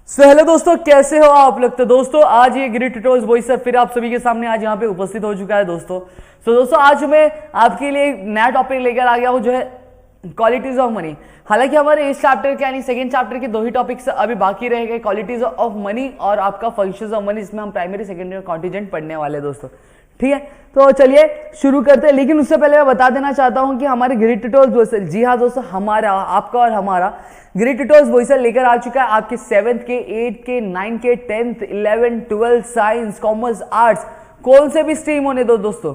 Hello दोस्तों, कैसे हो आप लोग। तो दोस्तों आज ये ग्रिड ट्यूटोरियल्स वॉइस सर फिर आप सभी के सामने आज यहाँ पे उपस्थित हो चुका है दोस्तों। दोस्तों आज मैं आपके लिए नया टॉपिक लेकर आ गया हूँ जो है क्वालिटीज ऑफ मनी। हालांकि हमारे इस चैप्टर के यानी सेकंड चैप्टर के दो ही टॉपिक्स अभी बाकी रह गए, क्वालिटीज ऑफ मनी और आपका फंक्शंस ऑफ मनी, जिसमें हम प्राइमरी सेकेंडरी कॉन्टिजेंट पढ़ने वाले दोस्तों। ठीक है, तो चलिए शुरू करते हैं। लेकिन उससे पहले मैं बता देना चाहता हूं कि हमारे ग्रिड ट्यूटोरियल्स, जी हाँ दोस्तों, हमारा आपका और हमारा ग्रिड ट्यूटोरियल्स वॉइस लेकर आ चुका है आपके 7th के 8th के 9th के 10th 11th 12th science commerce arts, कौन से भी स्ट्रीम होने दो दोस्तों,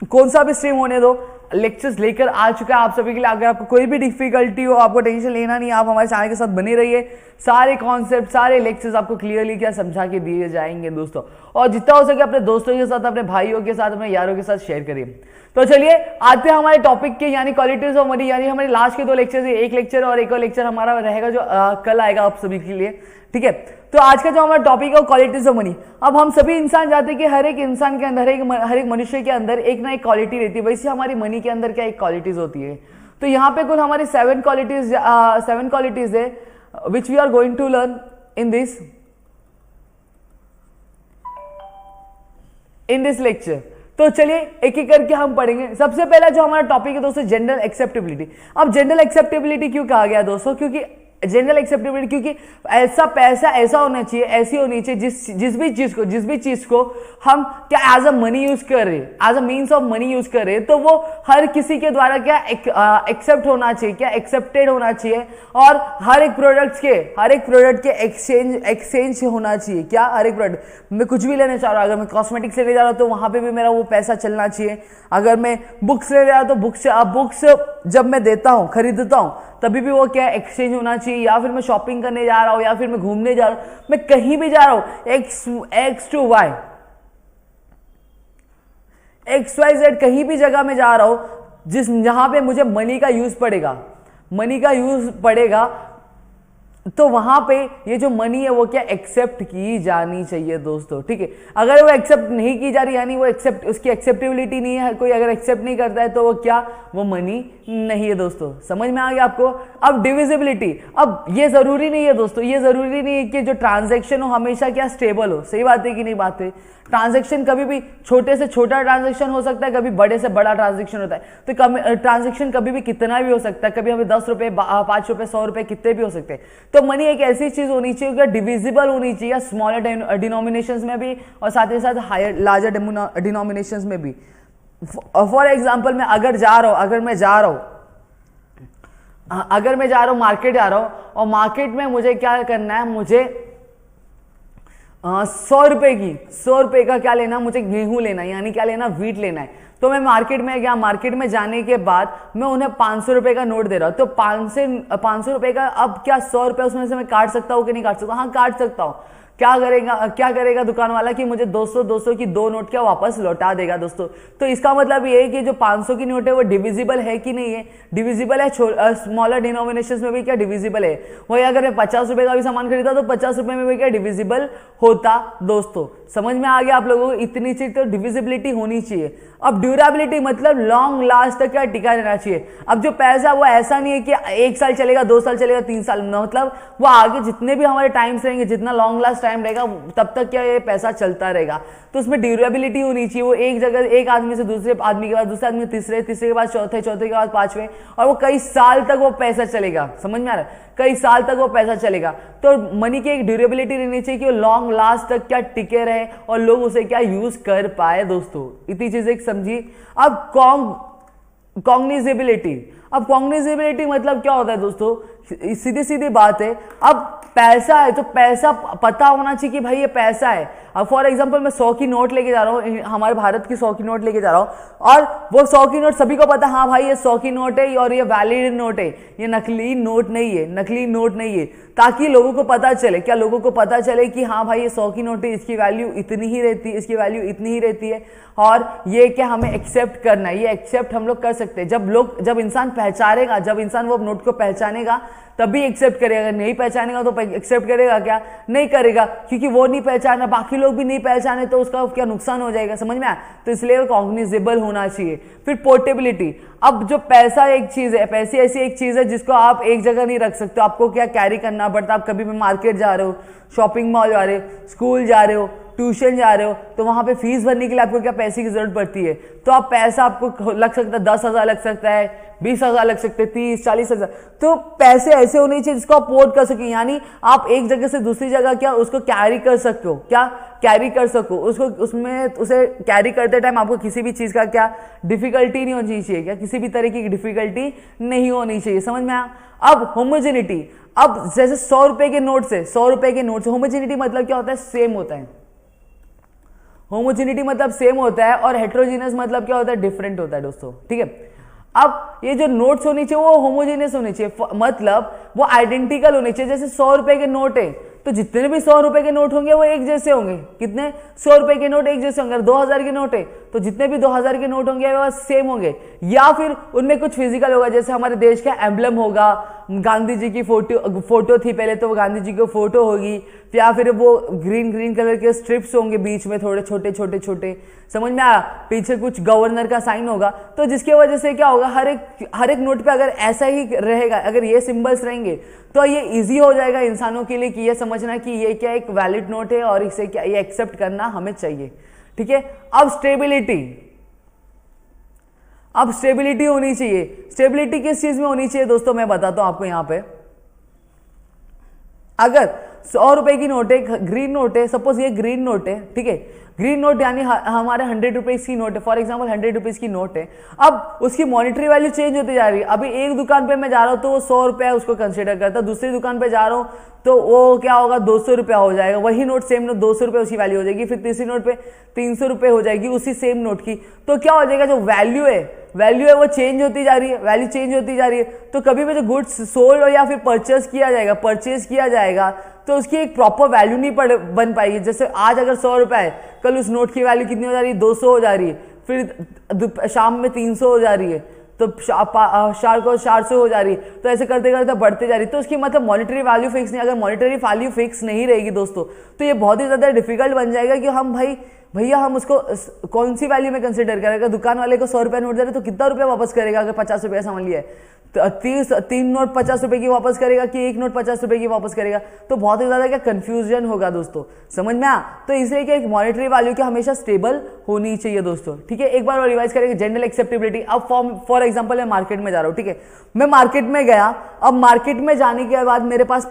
कौन सा भी स्ट्रीम होने दो, लेक्चर्स लेकर आ चुका है आप सभी के लिए। अगर आपको कोई भी डिफिकल्टी हो, आपको टेंशन लेना नहीं, आप हमारे चैनल के साथ बने रहिए। सारे कॉन्सेप्ट, सारे लेक्चर्स आपको क्लियरली क्या समझा के दिए जाएंगे दोस्तों। और जितना हो सके अपने दोस्तों के साथ, अपने भाइयों के साथ, अपने यारों के साथ शेयर करिए। तो चलिए आते हैं हमारे टॉपिक के, यानी क्वालिटीज ऑफ मनी। यानी हमारे लास्ट के दो लेक्चर है, एक लेक्चर और एक और लेक्चर हमारा रहेगा जो कल आएगा आप सभी के लिए। ठीक है, तो आज का जो हमारा टॉपिक है क्वालिटीज ऑफ मनी। अब हम सभी इंसान जानते हैं कि हर एक इंसान के अंदर, हर एक मनुष्य के अंदर एक ना एक क्वालिटी रहती है। वैसे हमारी मनी के अंदर क्या एक क्वालिटीज होती है। तो यहाँ पे कुल हमारी 7 क्वालिटीज है which we are going to learn in this lecture. तो चलिए एक एक करके हम पढ़ेंगे। सबसे पहला जो हमारा टॉपिक है दोस्तों, जनरल एक्सेप्टेबिलिटी। अब जनरल एक्सेप्टेबिलिटी क्यों कहा गया दोस्तों, क्योंकि जनरल एक्सेप्टेबिलिटी, क्योंकि ऐसा पैसा ऐसा होना चाहिए, ऐसी होनी चाहिए जिस भी चीज को हम क्या एज अ मनी यूज कर रहे हैं, as a means of money use कर रहे हैं, तो वो हर किसी के द्वारा क्या एक्सेप्ट होना चाहिए, क्या एक्सेप्टेड होना चाहिए। और हर एक प्रोडक्ट के एक्सचेंज होना चाहिए। क्या हर एक प्रोडक्ट, मैं कुछ भी लेने चाह रहा हूँ, अगर मैं कॉस्मेटिक्स लेने जा रहा हूँ तो वहां पे भी मेरा वो पैसा चलना चाहिए। अगर मैं बुक्स लेने जा रहा हूँ तो बुक्स जब मैं देता हूँ, खरीदता हूँ, तभी भी वो क्या एक्सचेंज होना चाहिए। या फिर मैं शॉपिंग करने जा रहा हूं, या फिर मैं घूमने जा रहा हूं, मैं कहीं भी जा रहा हूं, एक्स टू वाई, XYZ कहीं भी जगह में जा रहा हूं जहां पे मुझे मनी का यूज पड़ेगा, तो वहां पे ये जो मनी है वो क्या एक्सेप्ट की जानी चाहिए दोस्तों। ठीक है, अगर वो एक्सेप्ट नहीं की जा रही, यानी वो उसकी एक्सेप्टेबिलिटी नहीं है, कोई अगर एक्सेप्ट नहीं करता है तो वो मनी नहीं है दोस्तों। समझ में आ गया आपको। अब डिविजिबिलिटी, अब ये जरूरी नहीं है दोस्तों, ये जरूरी नहीं है कि जो ट्रांजैक्शन हो हमेशा क्या स्टेबल हो। सही बात है कि नहीं बात है। ट्रांजैक्शन कभी भी छोटे से छोटा ट्रांजैक्शन हो सकता है, कभी बड़े से बड़ा ट्रांजैक्शन होता है। तो ट्रांजैक्शन कभी भी कितना भी हो सकता है, कभी हमें 10 रुपए 5 रुपए 100 रुपए कितने भी हो सकते हैं। तो मनी एक ऐसी चीज होनी चाहिए डिविजिबल होनी चाहिए, स्मॉलर डिनोमिनेशंस में भी और साथ ही साथ हायर लार्जर डिनोमिनेशंस में भी। फॉर एग्जाम्पल मैं अगर मैं जा रहा हूं मार्केट जा रहा हूं, और मार्केट में मुझे क्या करना है, मुझे 100 रुपए का क्या लेना, मुझे गेहूं लेना है, यानी क्या लेना, व्हीट लेना है। तो मैं मार्केट में गया, मार्केट में जाने के बाद मैं उन्हें 500 रुपए का नोट दे रहा हूं। तो 500 रुपए का, अब क्या 100 रुपए उसमें से मैं काट सकता हूं कि नहीं काट सकता? हाँ, काट सकता हूं। क्या करेगा दुकान वाला कि मुझे 200 की 2 नोट क्या वापस लौटा देगा दोस्तों। तो इसका मतलब ये है कि जो 500 की नोट है वो डिविजिबल है कि नहीं है, डिविजिबल है। स्मॉलर डिनोमिनेशंस में भी क्या डिविजिबल है। वही अगर मैं 50 रुपए का भी सामान खरीदा तो 50 रुपए में भी क्या डिविजिबल होता दोस्तों। समझ में आ गया आप लोगों को। इतनी चीज तो डिविजिबिलिटी होनी चाहिए। अब ड्यूरेबिलिटी मतलब लॉन्ग लास्ट तक क्या टिका रहना चाहिए। अब जो पैसा वो ऐसा नहीं है कि 1 साल चलेगा, 2 साल चलेगा, 3 साल, मतलब वो आगे जितने भी हमारे टाइम्स रहेंगे, जितना लॉन्ग लास्ट टाइम रहेगा तब तक क्या ये पैसा चलता रहेगा। तो उसमें ड्यूरेबिलिटी होनी चाहिए। वो एक जगह, एक आदमी से दूसरे आदमी के बाद, दूसरे आदमी तीसरे के बाद चौथे के बाद पांचवें, और वो कई साल तक वो पैसा चलेगा। समझ में आ रहा है? कई साल तक वो पैसा चलेगा। तो मनी की एक ड्यूरेबिलिटी रहनी चाहिए कि वो लॉन्ग लास्ट तक क्या टिके रहे और लोग उसे क्या यूज कर पाए दोस्तों। इतनी चीजें समझिए। अब कॉग्निजिबिलिटी मतलब क्या होता है दोस्तों, सीधी बात है। अब पैसा है तो पैसा पता होना चाहिए कि भाई ये पैसा है। अब फॉर एग्जांपल मैं 100 की नोट लेके जा रहा हूँ, हमारे भारत की 100 की नोट लेके जा रहा हूँ, और वो 100 की नोट सभी को पता, हाँ भाई ये 100 की नोट है और ये वैलिड नोट है, ये नकली नोट नहीं है, ताकि लोगों को पता चले। क्या लोगों को पता चले कि हाँ भाई ये 100 की नोट है, इसकी वैल्यू इतनी ही रहती है, इसकी वैल्यू इतनी ही रहती है, और ये क्या हमें एक्सेप्ट करना है। ये एक्सेप्ट हम लोग कर सकते हैं। जब इंसान पहचानेगा, जब इंसान वो नोट को पहचानेगा तभी एक्सेप्ट करेगा। नहीं पहचानेगा तो एक्सेप्ट करेगा क्या? नहीं करेगा, क्योंकि वो नहीं पहचाना, बाकी लोग लोग भी नहीं पहचाने तो उसका क्या नुकसान हो जाएगा, समझ में आया। तो इसलिए वो कॉग्निजेबल होना चाहिए। फिर पोर्टेबिलिटी, अब जो पैसा एक चीज है, पैसे ऐसी एक चीज है जिसको आप एक जगह नहीं रख सकते, आपको क्या कैरी करना पड़ता है। आप कभी भी मार्केट जा रहे हो, शॉपिंग मॉल जा रहे हो, स्कूल जा रहे हो, ट्यूशन जा रहे हो, तो वहां पे फीस भरने के लिए आपको क्या पैसे की जरूरत पड़ती है। तो आप पैसा आपको लग सकता है 10,000 लग सकता है, 20,000 लग सकते हैं, 30-40,000। तो पैसे ऐसे होने चाहिए जिसको आप पोर्ट कर सके, यानी आप एक जगह से दूसरी जगह क्या उसको कैरी कर सकते हो, क्या कैरी कर सको उसको, उसमें उसे कैरी करते टाइम आपको किसी भी चीज का क्या डिफिकल्टी नहीं होनी चाहिए, क्या किसी भी तरीके की डिफिकल्टी नहीं होनी चाहिए, समझ में आया। अब होमोजेनिटी, अब जैसे 100 रुपए के नोट से, 100 रुपए के नोट से होमोजेनिटी मतलब क्या होता है, सेम होता है। होमोजेनिटी मतलब सेम होता है और हेट्रोजीनियस मतलब क्या होता है, डिफरेंट होता है दोस्तों, ठीक है। अब ये जो नोट्स होनी चाहिए वो होमोजेनियस होनी चाहिए, मतलब वो आइडेंटिकल होने चाहिए। जैसे 100 रुपए के नोट है तो जितने भी 100 रुपए के नोट होंगे वो एक जैसे होंगे, कितने, 100 रुपए के नोट एक जैसे होंगे। 2000 के नोट है तो जितने भी 2000 के नोट होंगे वो सेम होंगे, या फिर उनमें कुछ फिजिकल होगा, जैसे हमारे देश का एम्बलम होगा, गांधी जी की फोटो थी पहले तो वो गांधी जी की फोटो होगी, या फिर वो ग्रीन कलर के स्ट्रिप्स होंगे बीच में थोड़े छोटे छोटे छोटे, समझ में आया, पीछे कुछ गवर्नर का साइन होगा। तो जिसकी वजह से क्या होगा, हर एक नोट पे अगर ऐसा ही रहेगा, अगर ये सिंबल्स रहेंगे तो ये इजी हो जाएगा इंसानों के लिए कि ये समझना कि ये क्या एक वैलिड नोट है और इसे क्या ये एक्सेप्ट करना हमें चाहिए, ठीक है। अब स्टेबिलिटी, अब स्टेबिलिटी होनी चाहिए। स्टेबिलिटी किस चीज में होनी चाहिए दोस्तों, मैं बताता हूं आपको। यहां पे अगर 100 रुपए की नोट है, ग्रीन नोट है, सपोज ये ग्रीन नोट है, ठीक है, ग्रीन नोट यानी हमारे 100 रुपीज की नोट है, फॉर एग्जांपल 100 रुपीज की नोट है। अब उसकी मॉनेटरी वैल्यू चेंज होती जा रही है। अभी एक दुकान पे मैं जा रहा हूं तो वो 100 रुपया उसको कंसिडर करता है, दूसरी दुकान पे जा रहा हूं तो वो क्या होगा, 200 रुपया हो जाएगा। वही नोट सेम नोट 200 रुपये उसकी वैल्यू हो जाएगी, फिर तीसरी नोट पे 300 रुपये हो जाएगी उसी सेम नोट की। तो क्या हो जाएगा, जो वैल्यू है वो चेंज होती जा रही है, वैल्यू चेंज होती जा रही है। तो कभी भी जो गुड्स सोल्ड या फिर परचेज किया जाएगा तो उसकी एक प्रॉपर वैल्यू नहीं बन पाएगी। जैसे आज अगर 100 रुपये है, कल उस नोट की वैल्यू कितनी हो जा रही है, 200 हो जा रही है, फिर शाम में 300 हो जा रही है, तो शाम को 400 हो जा रही है, तो ऐसे करते करते बढ़ते जा रही है। तो उसकी मतलब मॉनेटरी वैल्यू फिक्स नहीं, अगर मॉनेटरी वैल्यू फिक्स नहीं रहेगी दोस्तों तो ये बहुत ही ज्यादा डिफिकल्ट बन जाएगा कि हम भैया हम उसको कौन सी वैल्यू में कंसिडर करेगा। दुकान वाले को 100 रुपया नोट दे रहे तो कितना रुपया वापस करेगा, अगर 50 रुपया सामान लिया है तो 3 नोट 50 रुपए की वापस करेगा कि एक नोट 50 रुपए की वापस करेगा, तो बहुत ही ज्यादा क्या कंफ्यूजन होगा दोस्तों, समझ में आ। तो इसलिए कि एक मॉनेटरी वैल्यू की हमेशा स्टेबल होनी चाहिए दोस्तों, ठीक है। एक बार और रिवाइज करेंगे, जनरल एक्सेप्टेबिलिटी। अब फॉर एग्जांपल मैं मार्केट में जा रहा हूँ, ठीक है, मैं मार्केट में गया, अब मार्केट में जाने के बाद मेरे पास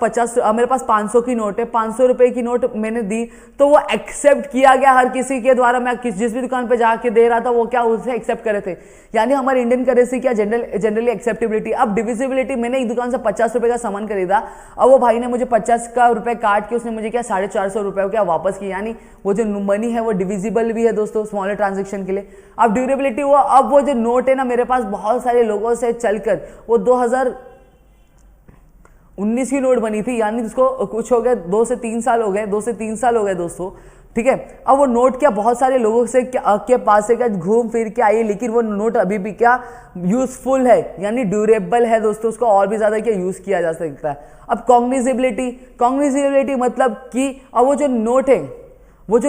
500 की नोट है, 500 रुपए की नोट मैंने दी तो वो एक्सेप्ट किया गया हर किसी के द्वारा। मैं जिस भी दुकान पे जाके दे रहा था वो क्या उसे एक्सेप्ट करे थे, यानी हमारी इंडियन करेंसी क्या जनरली एक्सेप्टेबिलिटी। अब डिविजिबिलिटी, मैंने एक दुकान से 50 रुपए का सामान खरीदा, अब वो भाई ने मुझे 50 का रुपए काट के उसने मुझे क्या 450 रुपए क्या वापस की, यानी वो जो मनी है वो डिविजिबल भी है दोस्तों स्मॉलर ट्रांजेक्शन के लिए। अब ड्यूरेबिलिटी हुआ, अब वो जो नोट है ना मेरे पास बहुत सारे लोगों से चलकर वो 2019 की नोट बनी थी, यानी उसको कुछ हो गए 2 से 3 साल हो गए दोस्तों, ठीक है। अब वो नोट क्या बहुत सारे लोगों से के पास से क्या घूम फिर के आई, लेकिन वो नोट अभी भी क्या यूजफुल है, यानी ड्यूरेबल है दोस्तों, उसको और भी ज्यादा क्या यूज किया जा सकता है। अब कॉग्निजिबिलिटी मतलब कि अब वो जो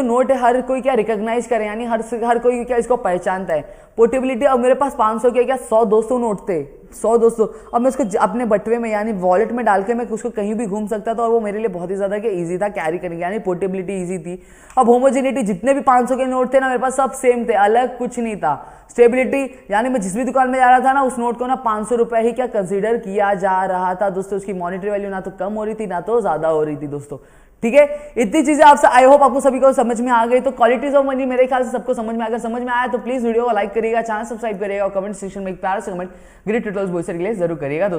नोट है हर कोई क्या रिकॉग्नाइज करे, यानी हर कोई क्या इसको पहचानता है। पोर्टेबिलिटी, अब मेरे पास 500 के क्या 100-200 नोट थे, 100-200, अब मैं उसको अपने बटवे में यानी वॉलेट में डाल के मैं उसको कहीं भी घूम सकता था और वो मेरे लिए बहुत ही ज्यादा क्या ईजी था कैरी करने, यानी पोर्टेबिलिटी ईजी थी। अब होमोजेनिटी, जितने भी 500 के नोट थे ना मेरे पास सब सेम थे, अलग कुछ नहीं था। स्टेबिलिटी, यानी मैं जिस भी दुकान में जा रहा था ना उस नोट को ना 500 रुपए ही क्या कंसिडर किया जा रहा था दोस्तों, उसकी मॉनेटरी वैल्यू ना तो कम हो रही थी ना तो ज्यादा हो रही थी दोस्तों, ठीक है। इतनी चीजें आपसे आई होप आपको सभी को समझ में आ गई। तो क्वालिटीज ऑफ मनी मेरे ख्याल से सबको समझ में अगर समझ में आया तो प्लीज वीडियो को लाइक करिएगा, चैनल सब्सक्राइब करिएगा और कमेंट सेक्शन में एक प्यारा से कमेंट ग्रेट ट्यूटोरियल्स बॉयस के लिए जरूर करिएगा दोस्तों।